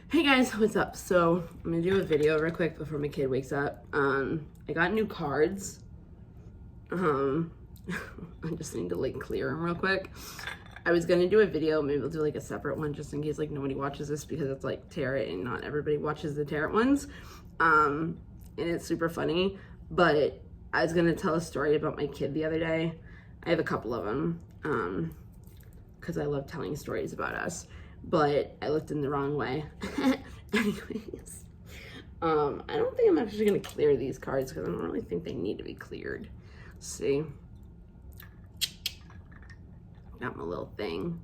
Hey guys, what's up? So I'm gonna do a video real quick before my kid wakes up. I got new cards. I just need to like clear them real quick. I was gonna do a video, maybe we'll do like a separate one just in case like nobody watches this because it's like tarot and not everybody watches the tarot ones. And it's super funny, but I was gonna tell a story about my kid the other day. I have a couple of them, because I love telling stories about us, but I looked in the wrong way. Anyways, I don't think I'm actually gonna clear these cards because I don't really think they need to be cleared. Let's see, got my little thing.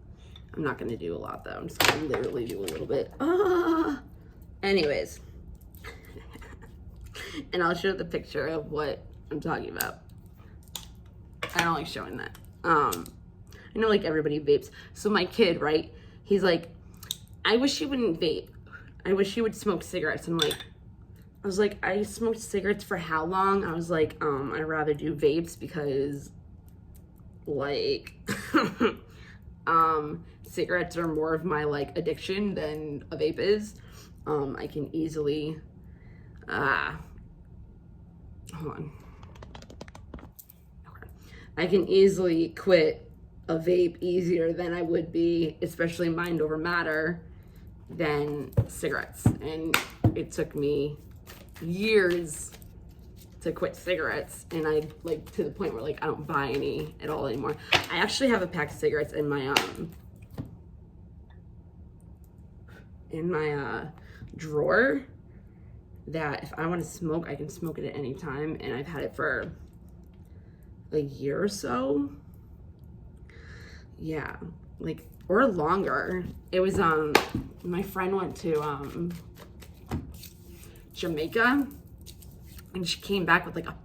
I'm not gonna do a lot though. I'm just gonna literally do a little bit. Anyways, and I'll show the picture of what I'm talking about. I don't like showing that. I know like everybody vapes. So my kid, right? He's like, I wish you wouldn't vape. I wish you would smoke cigarettes. And I was like, I smoked cigarettes for how long? I was like, I'd rather do vapes because like, cigarettes are more of my like addiction than a vape is. I can easily, hold on. Okay. I can easily quit a vape easier than I would be, especially mind over matter, than cigarettes. And it took me years to quit cigarettes, and I like to the point where like I don't buy any at all anymore. I actually have a pack of cigarettes in my drawer that if I want to smoke, I can smoke it at any time, and I've had it for a year or so. Yeah, like, or longer. It was my friend went to Jamaica, and she came back with like a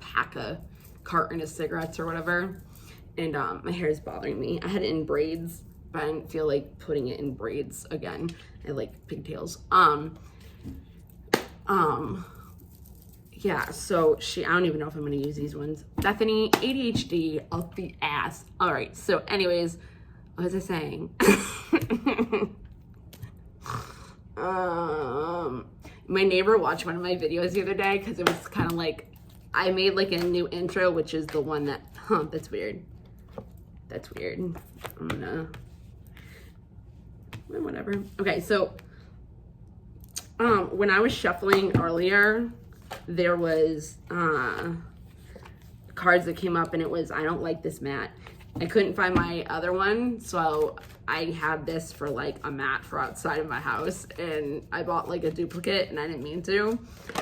carton of cigarettes or whatever, and my hair is bothering me. I had it in braids, but I didn't feel like putting it in braids again. I like pigtails. Yeah, so I don't even know if I'm gonna use these ones. Bethany, ADHD up the ass. All right, so anyways, what was I saying? My neighbor watched one of my videos the other day because it was kind of like, I made like a new intro, which is the one that, that's weird. That's weird. I'm gonna, whatever. Okay, so, when I was shuffling earlier, there was, cards that came up and it was, I don't like this mat. I couldn't find my other one, so I had this for like a mat for outside of my house, and I bought like a duplicate and I didn't mean to.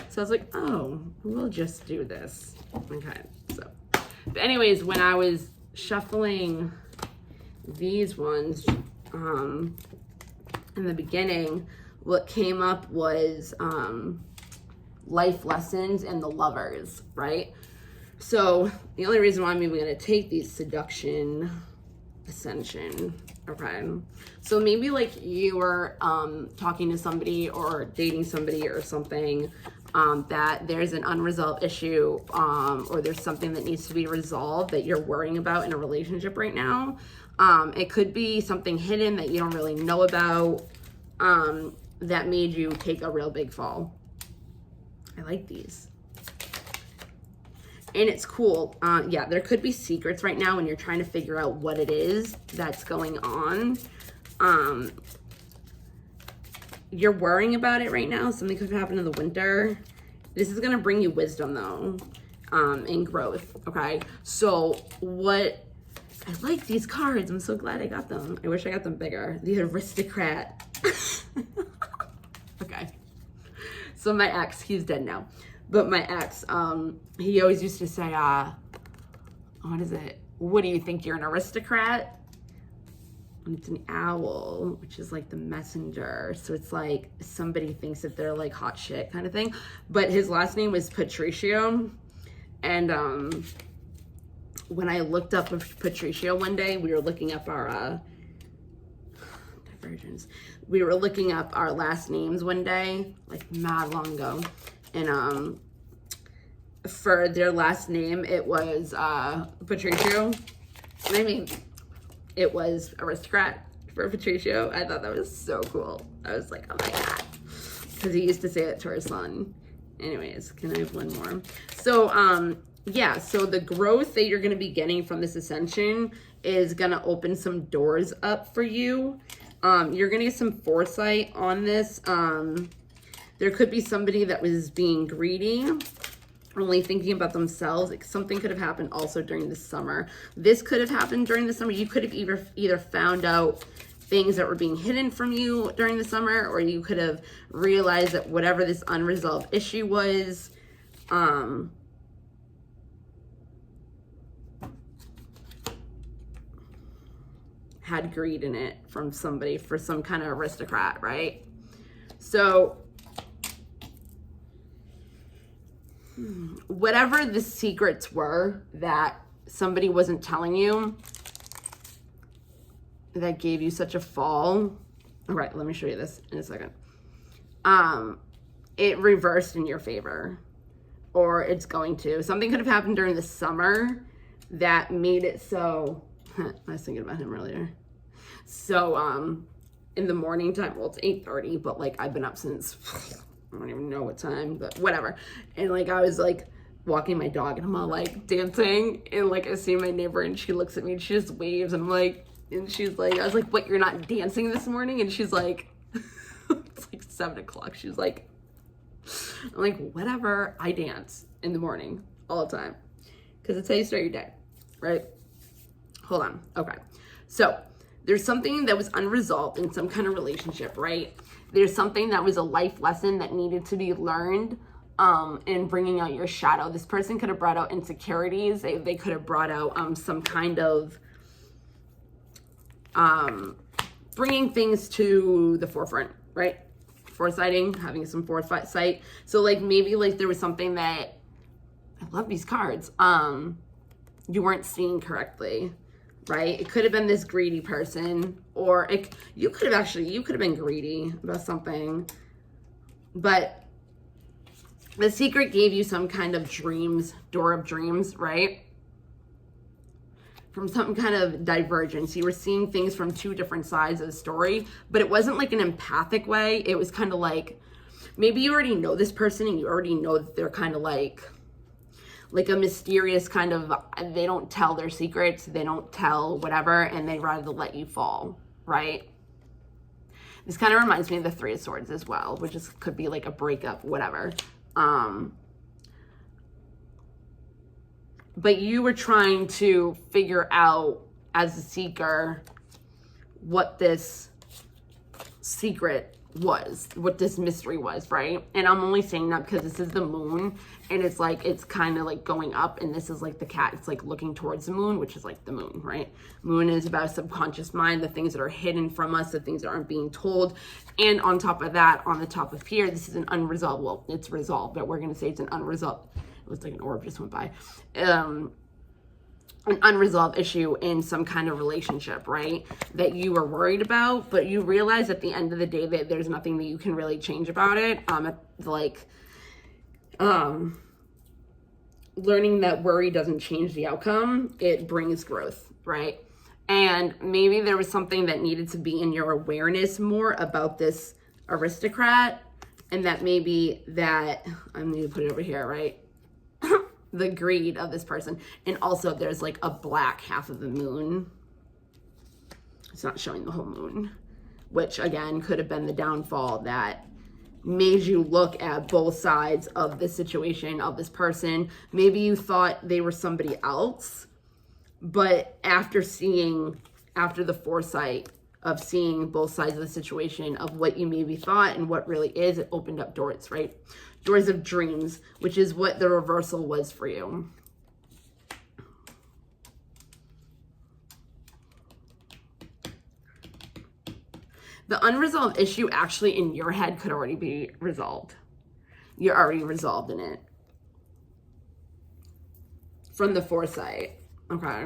So I was like, oh, we'll just do this. Okay, so. But anyways, when I was shuffling these ones in the beginning, what came up was life lessons and the lovers, right? So the only reason why I'm even gonna take these seduction, ascension, okay? So maybe like you were talking to somebody or dating somebody or something, that there's an unresolved issue, or there's something that needs to be resolved that you're worrying about in a relationship right now. It could be something hidden that you don't really know about, that made you take a real big fall. I like these. And it's cool. Yeah, there could be secrets right now when you're trying to figure out what it is that's going on. You're worrying about it right now. Something could happen in the winter. This is gonna bring you wisdom though, and growth, okay? So I like these cards. I'm so glad I got them. I wish I got them bigger. The Aristocrat. Okay. So my ex, he's dead now. But my ex, he always used to say, what is it? What do you think, you're an aristocrat? And it's an owl, which is like the messenger. So it's like somebody thinks that they're like hot shit kind of thing. But his last name was Patricio. And when I looked up Patricio one day, we were looking up our divergence. We were looking up our last names one day, like mad long ago. And for their last name, it was Patricio. I mean, it was Aristocrat for Patricio. I thought that was so cool. I was like, oh my God. because he used to say that to our son. Anyways, can I have one more? So, yeah, so the growth that you're going to be getting from this ascension is going to open some doors up for you. You're going to get some foresight on this. There could be somebody that was being greedy, only thinking about themselves. Something could have happened also during the summer. This could have happened during the summer. You could have either found out things that were being hidden from you during the summer, or you could have realized that whatever this unresolved issue was, had greed in it from somebody, for some kind of aristocrat, right? So whatever the secrets were that somebody wasn't telling you that gave you such a fall. All right, let me show you this in a second. It reversed in your favor, or it's going to. Something could have happened during the summer that made it so, I was thinking about him earlier. So, in the morning time, well, it's 8:30, but like I've been up since, I don't even know what time, but whatever. And like, I was like walking my dog and I'm all like dancing, and like I see my neighbor and she looks at me and she just waves, and I'm like, and she's like, I was like, what, you're not dancing this morning? And she's like, it's like 7 o'clock. She's like, I'm like, whatever, I dance in the morning all the time. Because it's how you start your day, right? Hold on. Okay. So there's something that was unresolved in some kind of relationship, right? There's something that was a life lesson that needed to be learned in bringing out your shadow. This person could have brought out insecurities. They could have brought out some kind of bringing things to the forefront, right? Foresighting, having some foresight. So like maybe like there was something that, I love these cards, you weren't seeing correctly, right? It could have been this greedy person, or you could have been greedy about something, but the secret gave you some kind of door of dreams, right? From some kind of divergence. You were seeing things from two different sides of the story, but it wasn't like an empathic way. It was kind of like, maybe you already know this person and you already know that they're kind of like a mysterious kind of, they don't tell their secrets, they don't tell whatever, and they rather let you fall, right? This kind of reminds me of the Three of Swords as well, which could be like a breakup, whatever. But you were trying to figure out as a seeker what this secret was, what this mystery was, right? And I'm only saying that because this is the moon, and it's like, it's kind of like going up, and this is like the cat, it's like looking towards the moon, which is like the moon, right? Moon is about subconscious mind, the things that are hidden from us, the things that aren't being told. And on top of that, on the top of here, this is an unresolved, well, it's resolved, but we're going to say it's an unresolved, it was like an orb just went by, an unresolved issue in some kind of relationship, right? That you were worried about, but you realize at the end of the day that there's nothing that you can really change about it. Learning that worry doesn't change the outcome, it brings growth, right? And maybe there was something that needed to be in your awareness more about this aristocrat, and that maybe that, I'm going to put it over here, right? The greed of this person. And also there's like a black half of the moon. It's not showing the whole moon, which again could have been the downfall that made you look at both sides of the situation of this person. Maybe you thought they were somebody else, but after the foresight of seeing both sides of the situation of what you maybe thought and what really is, it opened up doors, right? Doors of dreams, which is what the reversal was for you. The unresolved issue actually in your head could already be resolved. You're already resolved in it. From the foresight, okay?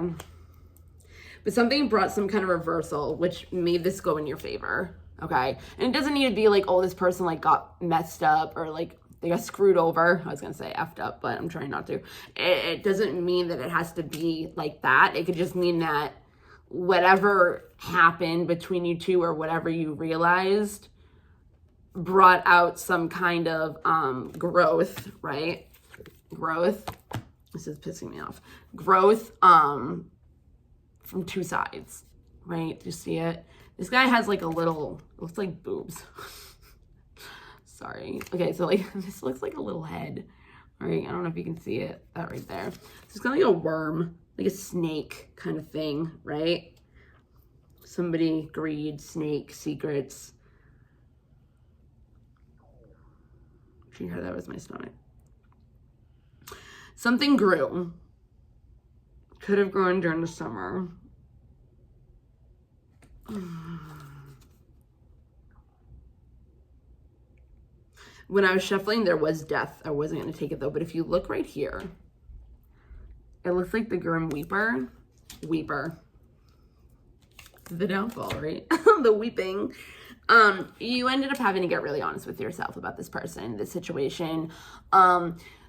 But something brought some kind of reversal, which made this go in your favor, okay? And it doesn't need to be like, oh, this person like got messed up or like they got screwed over. I was going to say effed up, but I'm trying not to. It doesn't mean that it has to be like that. It could just mean that whatever happened between you two or whatever you realized brought out some kind of growth, right? Growth. This is pissing me off. Growth from two sides, right? Do you see it? This guy has like a little, it looks like boobs. Sorry. Okay, so like this looks like a little head. All right, I don't know if you can see it, that right there. So it's kind of like a worm, like a snake kind of thing, right? Somebody, greed, snake, secrets. Can you hear that was my stomach? Something grew. Could have grown during the summer. When I was shuffling, there was death. I wasn't going to take it though. But if you look right here, it looks like the Grim Weeper. The downfall, right? The weeping. You ended up having to get really honest with yourself about this person, this situation.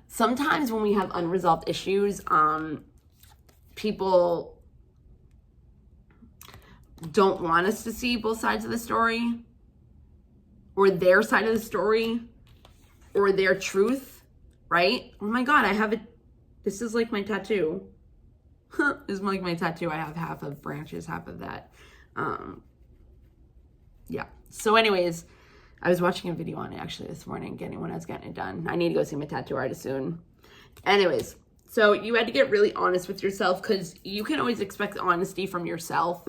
Sometimes when we have unresolved issues, people don't want us to see both sides of the story, or their side of the story, or their truth, right? Oh my God, I have it. This is like my tattoo. This is like my tattoo. I have half of branches, half of that. Yeah. So anyways, I was watching a video on it actually this morning, when I was getting it done. I need to go see my tattoo artist soon. Anyways, so you had to get really honest with yourself, because you can always expect honesty from yourself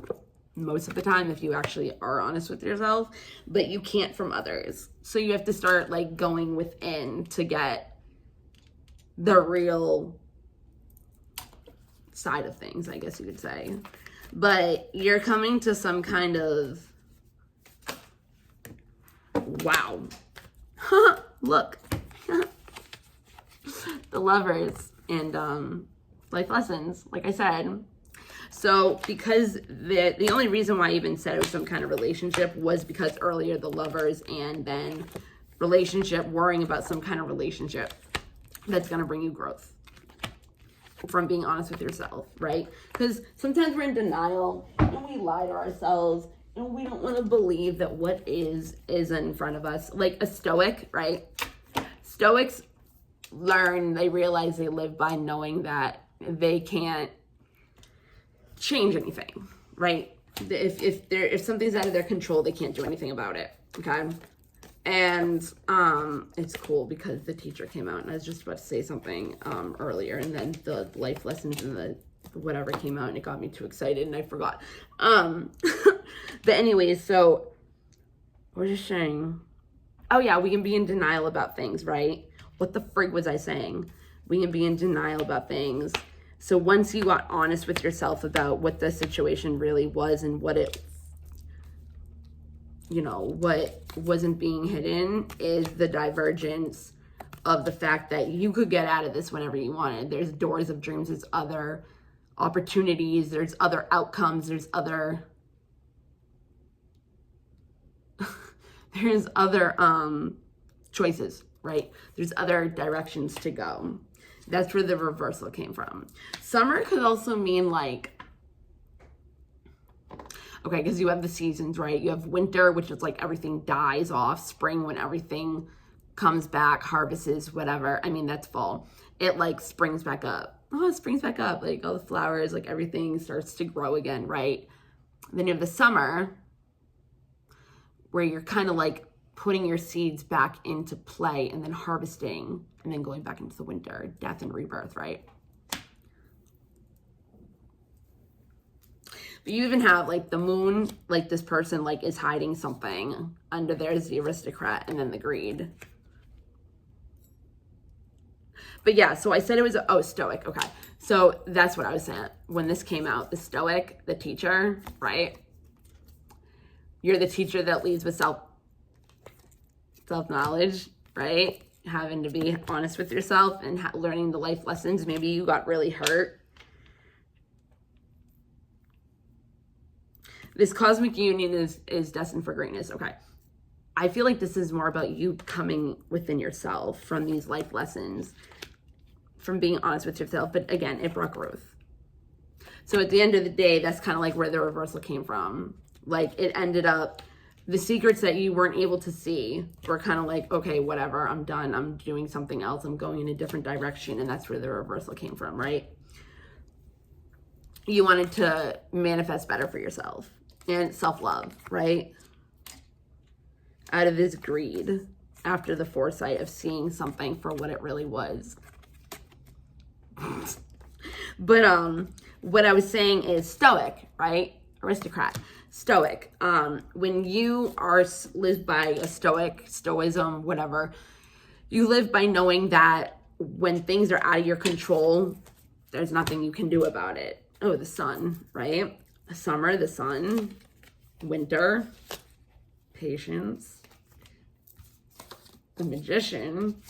most of the time if you actually are honest with yourself, but you can't from others. So you have to start like going within to get the real side of things, I guess you could say. But you're coming to some kind of, wow. Look. The Lovers and life lessons, like I said. So because the only reason why I even said it was some kind of relationship was because earlier the Lovers and then relationship, worrying about some kind of relationship that's going to bring you growth from being honest with yourself, right? Because sometimes we're in denial and we lie to ourselves and we don't want to believe that what is in front of us. Like a Stoic, right? Stoics they realize they live by knowing that they can't change anything, right? If something's out of their control, they can't do anything about it, okay? And it's cool because the teacher came out, and I was just about to say something earlier, and then the life lessons and the whatever came out, and it got me too excited and I forgot. But anyways, so we're just saying, oh yeah, we can be in denial about things, right? What the frig was I saying? We can be in denial about things. So once you got honest with yourself about what the situation really was and what it, what wasn't being hidden, is the divergence of the fact that you could get out of this whenever you wanted. There's doors of dreams, there's other opportunities, there's other outcomes, there's other choices, right? There's other directions to go. That's where the reversal came from. Summer could also mean like, okay, because you have the seasons, right? You have winter, which is like everything dies off. Spring, when everything comes back, harvests, whatever. I mean, that's fall. It like springs back up. Oh, it springs back up. Like all the flowers, like everything starts to grow again, right? Then you have the summer, where you're kind of like putting your seeds back into play and then harvesting and then going back into the winter, death and rebirth, right? But you even have like the moon, like this person like is hiding something under there, is the aristocrat, and then the greed. But yeah, so I said it was, Stoic, okay. So that's what I was saying. When this came out, the Stoic, the teacher, right? You're the teacher that leads with self-knowledge, right? Having to be honest with yourself and learning the life lessons. Maybe you got really hurt. This cosmic union is destined for greatness. Okay. I feel like this is more about you coming within yourself from these life lessons, from being honest with yourself. But again, it brought growth. So at the end of the day, that's kind of like where the reversal came from. Like it ended up the secrets that you weren't able to see were kind of like, okay, whatever, I'm done. I'm doing something else. I'm going in a different direction. And that's where the reversal came from, right? You wanted to manifest better for yourself and self-love, right? Out of this greed, after the foresight of seeing something for what it really was. But what I was saying is stoic, right? Aristocrat, stoic. When you are lived by a stoicism, whatever, you live by knowing that when things are out of your control, there's nothing you can do about it. Oh, the sun, right? The summer, the sun, winter, patience, the magician,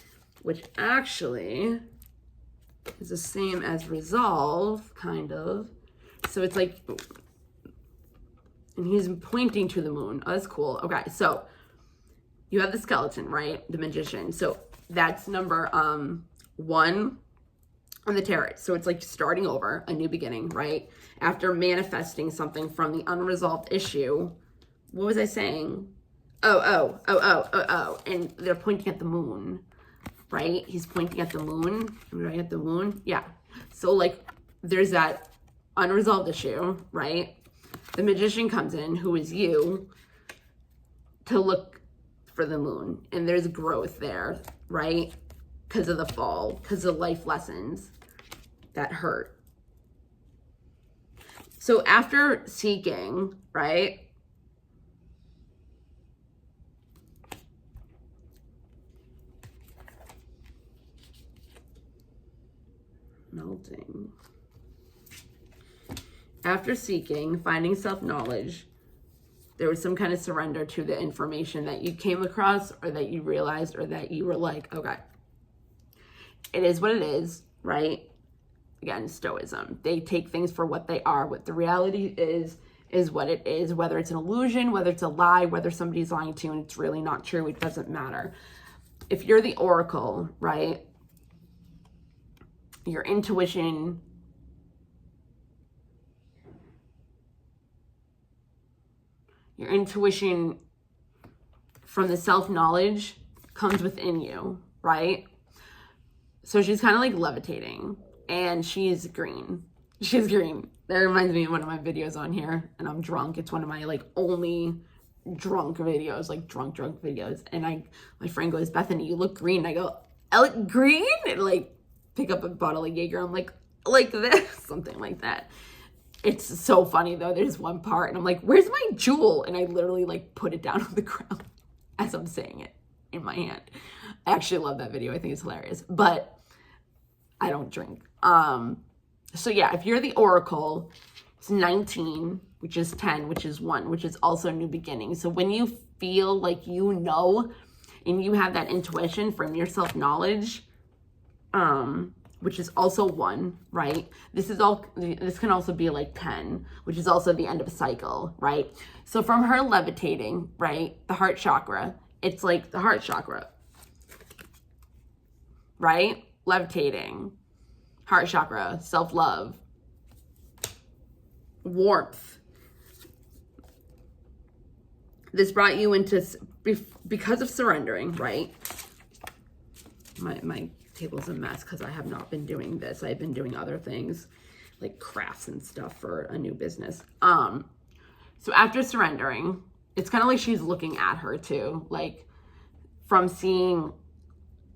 which actually is the same as resolve, kind of. So it's like, and he's pointing to the moon. Oh, that's cool. Okay, so you have the skeleton, right? The magician. So that's number 1 on the tarot. So it's like starting over, a new beginning, right? After manifesting something from the unresolved issue. What was I saying? Oh. And they're pointing at the moon, right? He's pointing at the moon. Right at the moon? Yeah. So like there's that unresolved issue, right? The magician comes in, who is you, to look for the moon. And there's growth there, right? Because of the fall, because of life lessons that hurt. So after seeking, right? Melting. After seeking, finding self-knowledge, there was some kind of surrender to the information that you came across or that you realized or that you were like, okay, it is what it is, right? Again, stoicism. They take things for what they are. What the reality is what it is. Whether it's an illusion, whether it's a lie, whether somebody's lying to you and it's really not true, it doesn't matter. If you're the oracle, right? Your intuition from the self-knowledge comes within you, right? So she's kind of like levitating and she's green. She's green. That reminds me of one of my videos on here and I'm drunk. It's one of my like only drunk videos, like drunk videos. And my friend goes, Bethany, you look green. I go, I look green? And like pick up a bottle of Jaeger. I'm like this, something like that. It's so funny though. There's one part and I'm like, where's my jewel? And I literally like put it down on the ground as I'm saying it in my hand. I actually love that video. I think it's hilarious, but I don't drink. So yeah, if you're the oracle, it's 19, which is 10, which is 1, which is also a new beginning. So when you feel like you know, and you have that intuition from your self-knowledge, which is also 1, right? This can also be like 10, which is also the end of a cycle, right? So from her levitating, right, the heart chakra, it's like the heart chakra, right? Levitating, heart chakra, self-love, warmth. This brought you into, because of surrendering, right? My table's a mess because I have not been doing this. I've been doing other things like crafts and stuff for a new business. So after surrendering, it's kind of like she's looking at her too, like from seeing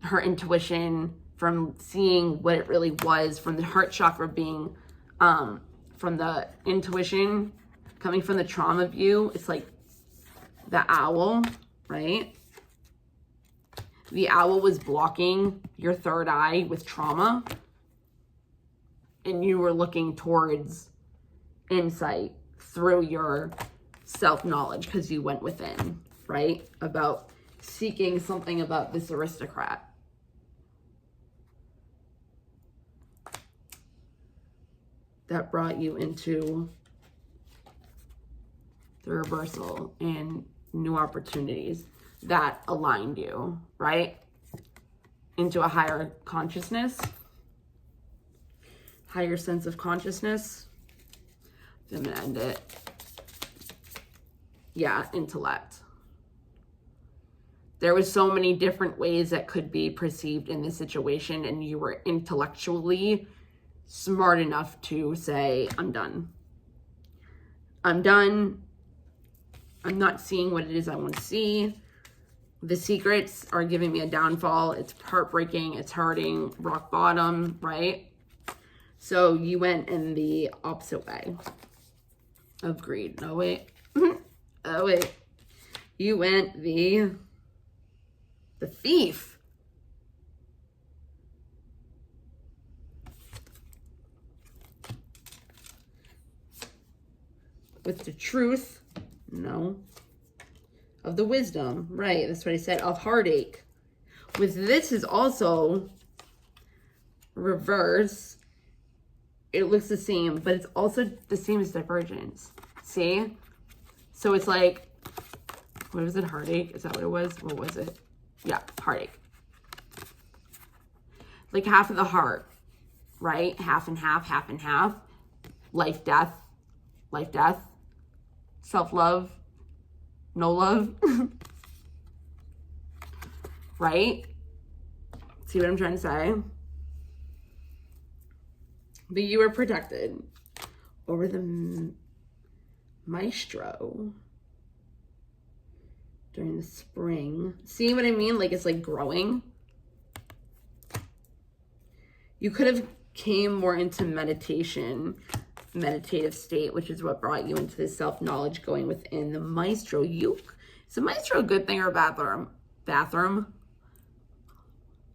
her intuition, from seeing what it really was, from the heart chakra being, from the intuition coming from the trauma view. It's like the owl, right? The owl was blocking your third eye with trauma, and you were looking towards insight through your self-knowledge because you went within, right? About seeking something about this aristocrat. That brought you into the reversal and new opportunities that aligned you, right? Into a higher consciousness, higher sense of consciousness. I'm gonna end it. Yeah, intellect. There was so many different ways that could be perceived in this situation, and you were intellectually smart enough to say, I'm done. I'm done. I'm not seeing what it is I want to see. The secrets are giving me a downfall. It's heartbreaking. It's hurting. Rock bottom, right? So you went in the opposite way of greed. No, wait. Oh, wait. You went the thief. With the truth, no. Of the wisdom, right, that's what I said, of heartache. With this is also reverse. It looks the same, but it's also the same as divergence. See? So it's like, what was it, heartache? Is that what it was? What was it? Yeah, heartache. Like half of the heart, right? Half and half, half and half. Life, death. Life, death. Self-love. No love. Right? See what I'm trying to say? But you were protected over the maestro during the spring. See what I mean? Like it's like growing. You could have came more into meditative state, which is what brought you into this self-knowledge going within the maestro. Is the maestro a good thing or a bathroom?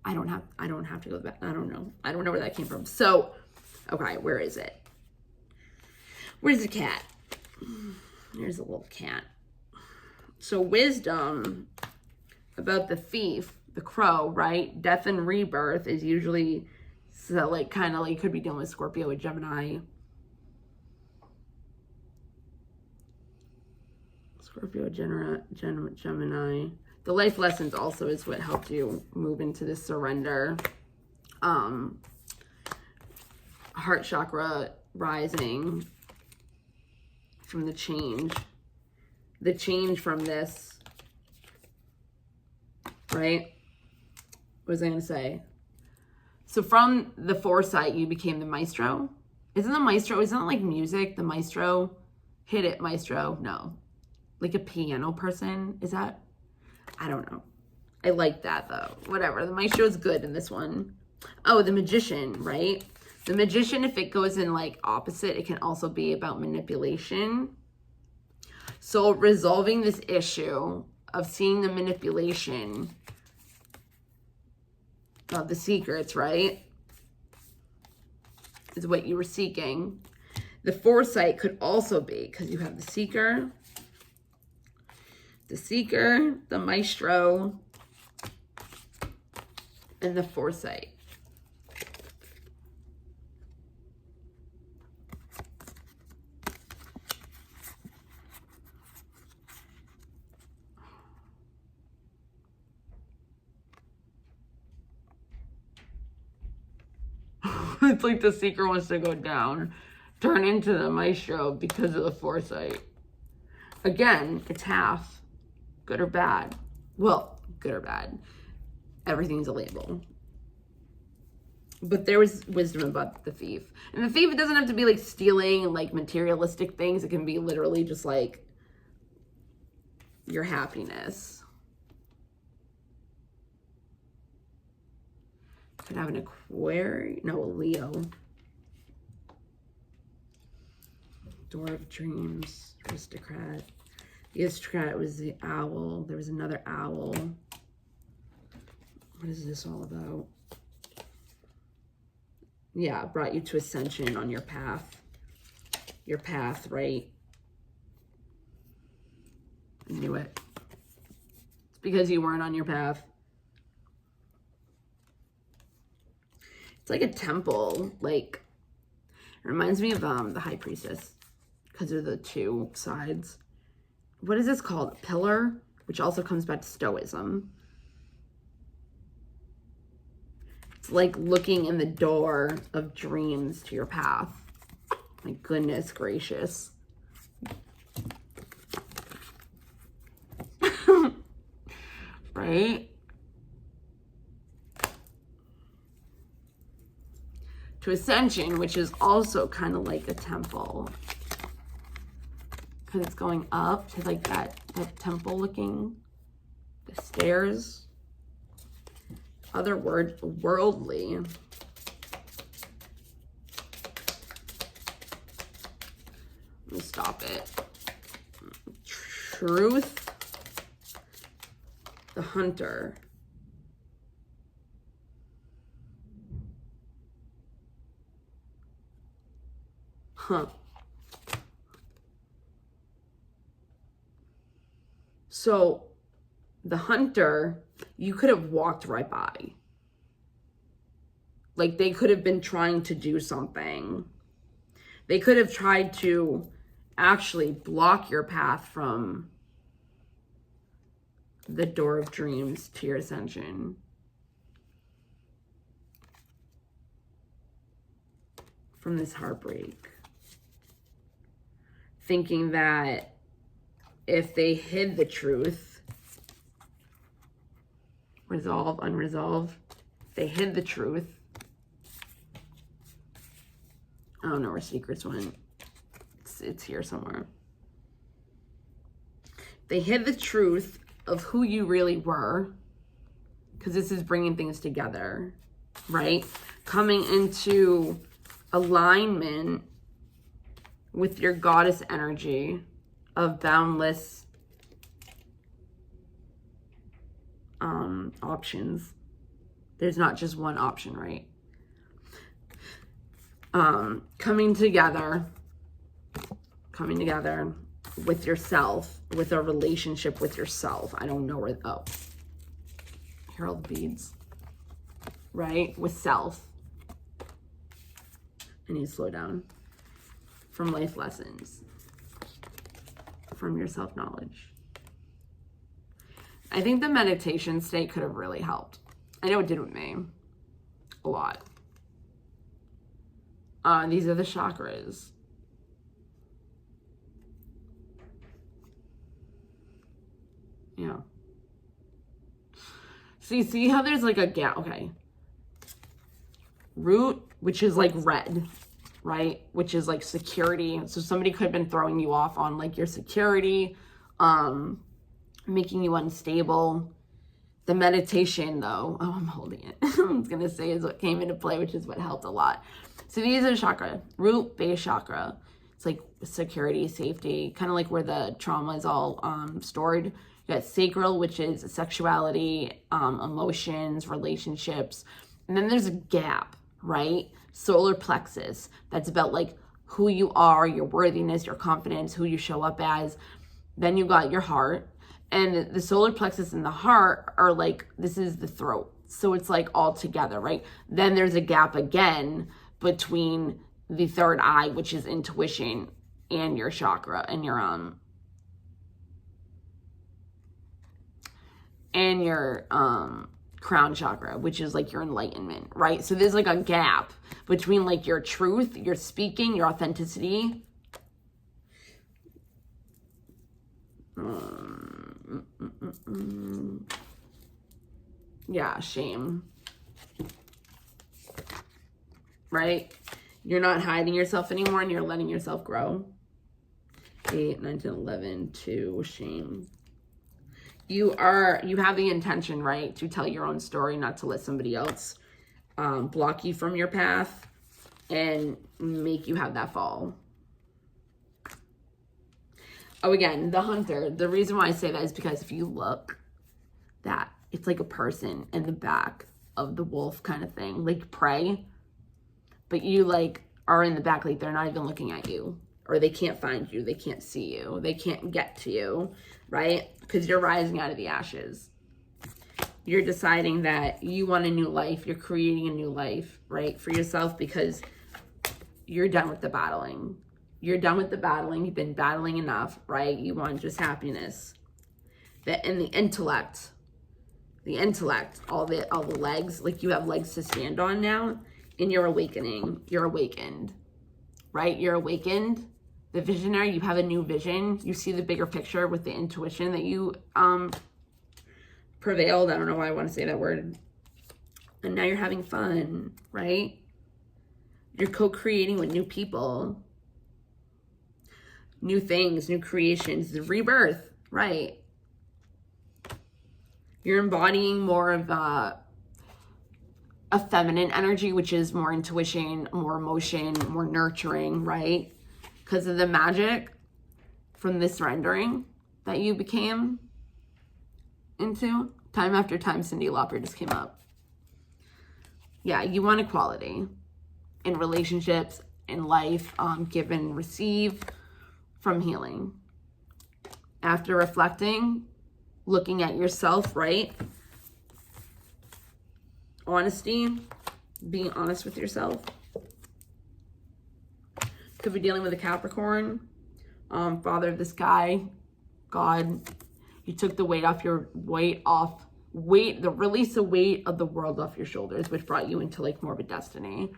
I don't have to go back. I don't know. I don't know where that came from. So, okay, where is it? Where's the cat? There's a little cat. So wisdom about the thief, the crow, right? Death and rebirth is usually, so like kind of like could be dealing with Scorpio with Gemini. Scorpio, Gemini. The life lessons also is what helped you move into the surrender. Heart chakra rising from the change. The change from this, right? What was I going to say? So from the foresight, you became the maestro. Isn't it like music? The maestro? Hit it, maestro. No. Like a piano person? Is that? I don't know. I like that though. Whatever. The maestro is good in this one. Oh, the magician, right? The magician, if it goes in like opposite, it can also be about manipulation. So resolving this issue of seeing the manipulation of the secrets, right? Is what you were seeking. The foresight could also be, because you have the seeker, the maestro, and the foresight. It's like the seeker wants to go down, turn into the maestro because of the foresight. Again, it's half, good or bad. Well, good or bad. Everything's a label. But there was wisdom about the thief. And the thief, it doesn't have to be like stealing like materialistic things. It can be literally just like your happiness. Could have an Aquarius, no, a Leo. Door of Dreams, aristocrat. The aristocrat was the owl. There was another owl. What is this all about? Yeah, brought you to ascension on your path. Your path, right? I knew it. It's because you weren't on your path. It's like a temple, like, it reminds me of the High Priestess, because of the two sides. What is this called? A pillar, which also comes back to Stoicism. It's like looking in the door of dreams to your path. My goodness gracious. Right? right? To Ascension, which is also kind of like a temple. Because it's going up to like that temple looking, the stairs. Otherworldly. Let me stop it. Truth. The Hunter. Huh. So, the Hunter, you could have walked right by. Like, they could have been trying to do something. They could have tried to actually block your path from the door of dreams to your ascension. From this heartbreak. Thinking that if they hid the truth, resolve, unresolved, if they hid the truth, I don't know where secrets went. It's here somewhere. They hid the truth of who you really were, because this is bringing things together, right? Coming into alignment with your goddess energy of boundless options. There's not just one option, right? Coming together with yourself, with a relationship with yourself. I don't know where, oh, here are all the beads, right? With self. I need to slow down. From life lessons. From your self-knowledge. I think the meditation state could have really helped. I know it did with me. A lot. These are the chakras. Yeah. See how there's like a gap? Okay. Root, which is like red, right? Which is like security. So somebody could have been throwing you off on like your security, making you unstable. The meditation though, oh, I'm holding it. I was going to say is what came into play, which is what helped a lot. So these are chakra, root, base chakra. It's like security, safety, kind of like where the trauma is all stored. You got sacral, which is sexuality, emotions, relationships. And then there's a gap, right? Solar plexus. That's about like who you are, your worthiness, your confidence, who you show up as. Then you got your heart. And the solar plexus and the heart are like, this is the throat. So it's like all together, right? Then there's a gap again between the third eye, which is intuition, and your chakra and your crown chakra, which is like your enlightenment, right? So there's like a gap between like your truth, your speaking, your authenticity. Yeah, shame. Right? You're not hiding yourself anymore and you're letting yourself grow. 8, 9, 10, 11, 2, shame. You have the intention, right, to tell your own story, not to let somebody else block you from your path and make you have that fall. Oh, again, the hunter. The reason why I say that is because if you look, that it's like a person in the back of the wolf kind of thing, like prey, but you like are in the back, like they're not even looking at you, or they can't find you, they can't see you, they can't get to you, right? Because you're rising out of the ashes. You're deciding that you want a new life. You're creating a new life, right, for yourself, because you're done with the battling. You're done with the battling. You've been battling enough, right? You want just happiness. And the intellect, all the legs, like you have legs to stand on now, and you're awakening. You're awakened, right? You're awakened. The visionary, you have a new vision. You see the bigger picture with the intuition that you prevailed. I don't know why I want to say that word. And now you're having fun, right? You're co-creating with new people, new things, new creations, the rebirth, right? You're embodying more of a feminine energy, which is more intuition, more emotion, more nurturing, right? Because of the magic from this surrendering that you became into. Time after time, Cyndi Lauper just came up. Yeah, you want equality in relationships, in life, give and receive from healing. After reflecting, looking at yourself, right? Honesty, being honest with yourself. Could be dealing with a Capricorn, father of the sky, God. You took the weight off release the weight of the world off your shoulders, which brought you into like more of a destiny.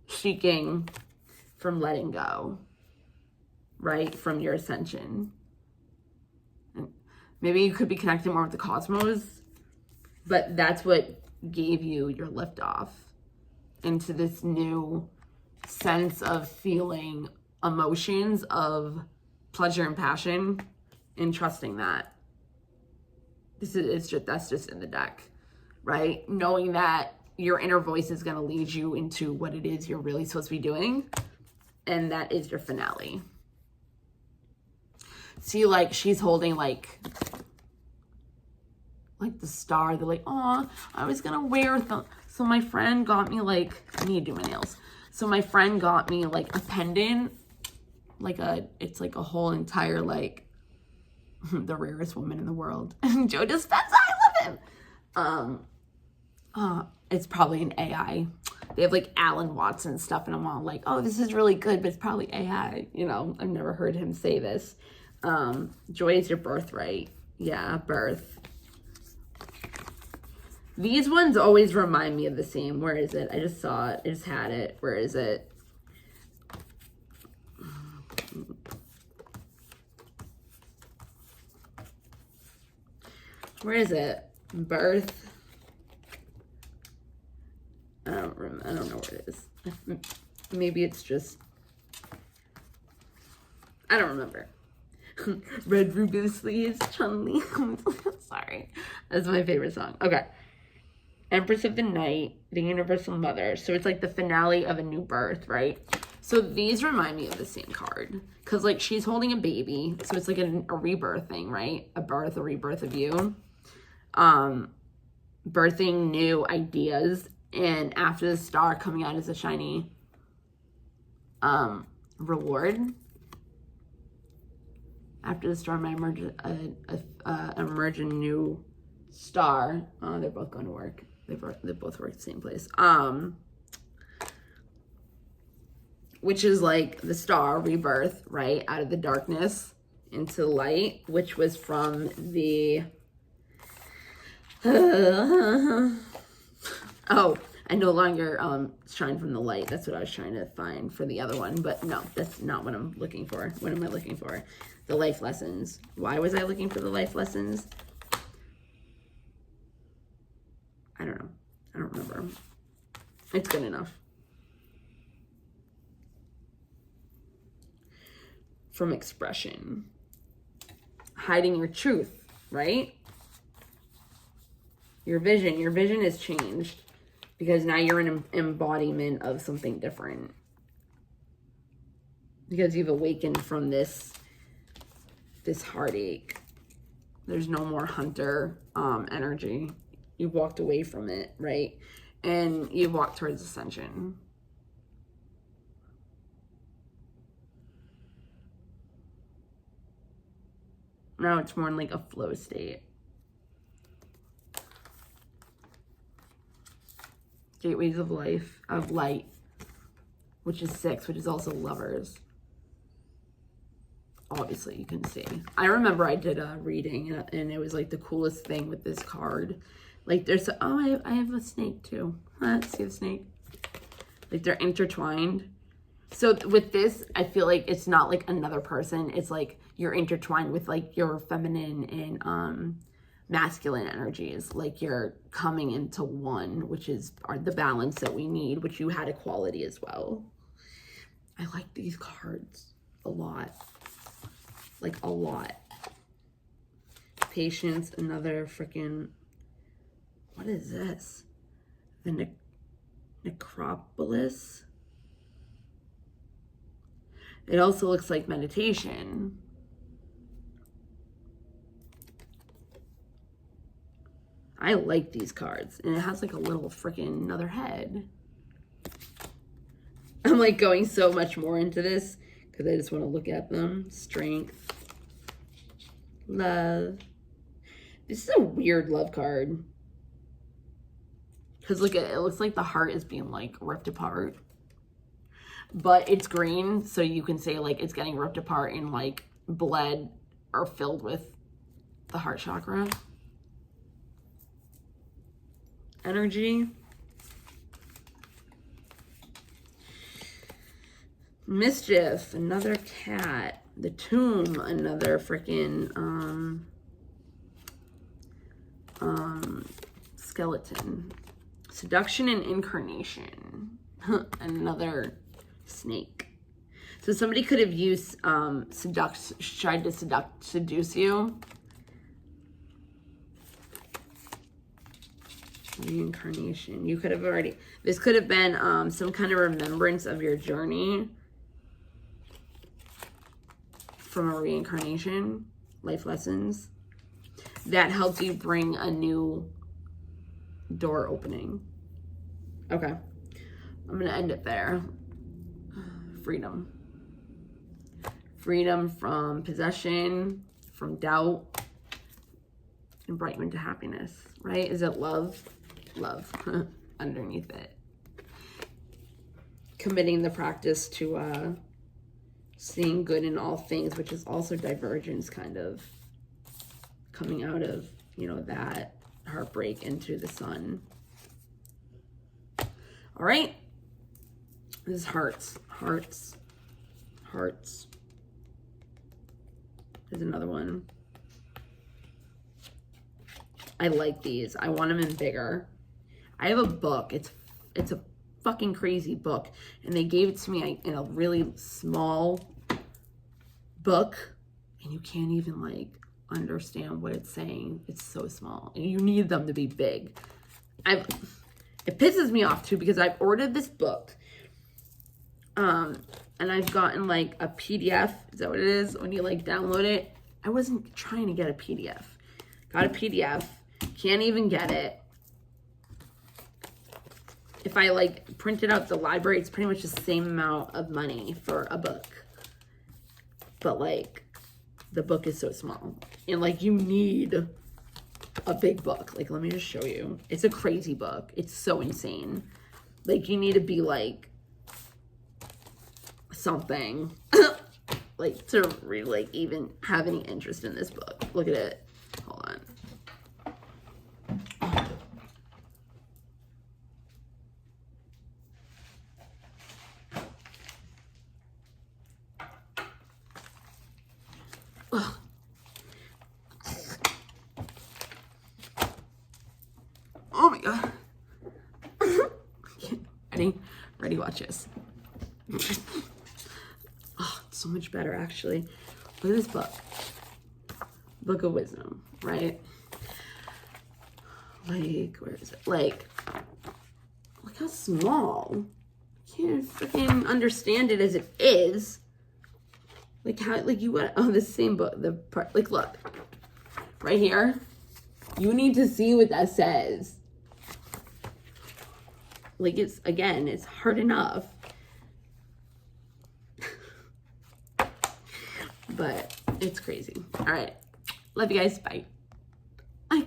Seeking from letting go, right? From your ascension. And maybe you could be connecting more with the cosmos, but that's what gave you your liftoff into this new sense of feeling emotions of pleasure and passion and trusting that. That's just in the deck, right? Knowing that your inner voice is going to lead you into what it is you're really supposed to be doing. And that is your finale. See, like, she's holding, like the star. They're like, oh, I was going to wear them. So my friend got me, like, I need to do my nails. So my friend got me, like, a pendant. It's like a whole entire, like, the rarest woman in the world. Joe Dispenza, I love him. It's probably an AI. They have like Alan Watson stuff, and I'm all like, oh, this is really good, but it's probably AI. You know, I've never heard him say this. Joy is your birthright. Yeah, birth. These ones always remind me of the same. Where is it? I just saw it. I just had it. Where is it? Where is it? Birth. I don't know where it is. Maybe it's just, I don't remember. Red Ruby Sleeves, Chun-Li. Sorry. That's my favorite song. Okay. Empress of the Night, the Universal Mother. So it's like the finale of a new birth, right? So these remind me of the same card. Because like she's holding a baby. So it's like a rebirth thing, right? A rebirth of you. Birthing new ideas. And after the star coming out as a shiny reward. After the storm, I emerge a new star. They're both going to work. They both work at the same place. Which is like the star rebirth, right? Out of the darkness into light, which was from the oh, I no longer shine from the light. That's what I was trying to find for the other one. But no, that's not what I'm looking for. What am I looking for? The life lessons. Why was I looking for the life lessons? I don't know. I don't remember. It's good enough. From expression. Hiding your truth, right? Your vision has changed because now you're an embodiment of something different. Because you've awakened from this heartache. There's no more hunter energy. You've walked away from it, right? And you've walked towards ascension. Now it's more in like a flow state. Gateways of light, which is 6, which is also lovers. Obviously, you can see. I remember I did a reading, and it was like the coolest thing with this card. Like there's, I have a snake too. Let's see the snake. Like they're intertwined. So with this, I feel like it's not like another person. It's like you're intertwined with like your feminine and masculine energies, like you're coming into one, which are the balance that we need, which you had equality as well. I like these cards a lot, like a lot. Patience, another freaking, what is this? The necropolis. It also looks like meditation. I like these cards. And it has like a little freaking another head. I'm like going so much more into this because I just want to look at them. Strength. Love. This is a weird love card. Because look at it. It looks like the heart is being like ripped apart. But it's green, so you can say like it's getting ripped apart and like bled or filled with the heart chakra. Energy. Mischief, another cat. The tomb, another freaking skeleton. Seduction and incarnation. Another snake. So somebody could have used tried to seduce you. Reincarnation. You could have already, this could have been some kind of remembrance of your journey from a reincarnation, life lessons that helped you bring a new door opening. Okay, I'm gonna end it there. Freedom. Freedom from possession, from doubt, and brought you into happiness, right? Is it love? Love underneath it. Committing the practice to seeing good in all things, which is also divergence, kind of coming out of, you know, that heartbreak into the sun. All right. This is hearts, hearts, hearts. There's another one. I like these. I want them in bigger. I have a book. It's a fucking crazy book. And they gave it to me in a really small book. And you can't even like understand what it's saying. It's so small. And you need them to be big. It pisses me off too because I've ordered this book. And I've gotten like a PDF. Is that what it is? When you like download it. I wasn't trying to get a PDF. Got a PDF. Can't even get it. If I like print it out at the library, it's pretty much the same amount of money for a book. But like, the book is so small. And like, you need a big book. Like, let me just show you. It's a crazy book. It's so insane. Like, you need to be like something like to really like even have any interest in this book. Look at it. Hold on. Ugh. Oh my god. Ready, watch this. Oh, it's so much better actually. Look at this book. Book of Wisdom, right? Like, where is it? Like, look how small. I can't freaking understand it as it is. Like how, like you would, oh, the same book, the part, like look, right here. You need to see what that says. Like it's, again, it's hard enough. But it's crazy. All right. Love you guys. Bye. I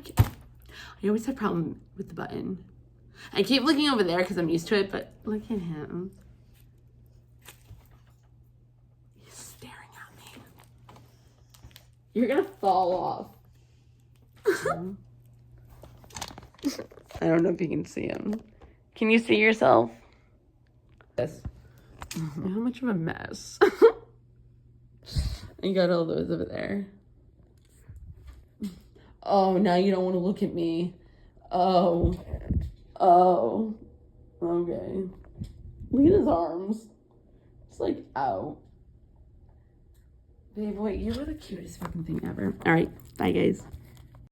always have a problem with the button. I keep looking over there because I'm used to it, but look at him. He's staring at me. You're going to fall off. I don't know if you can see him. Can you see yourself? Yes. How much of a mess. You got all those over there. Oh, now you don't want to look at me. Oh. Oh. Okay. Look at his arms. It's like, ow. Babe, wait, you were the cutest fucking thing ever. All right. Bye, guys.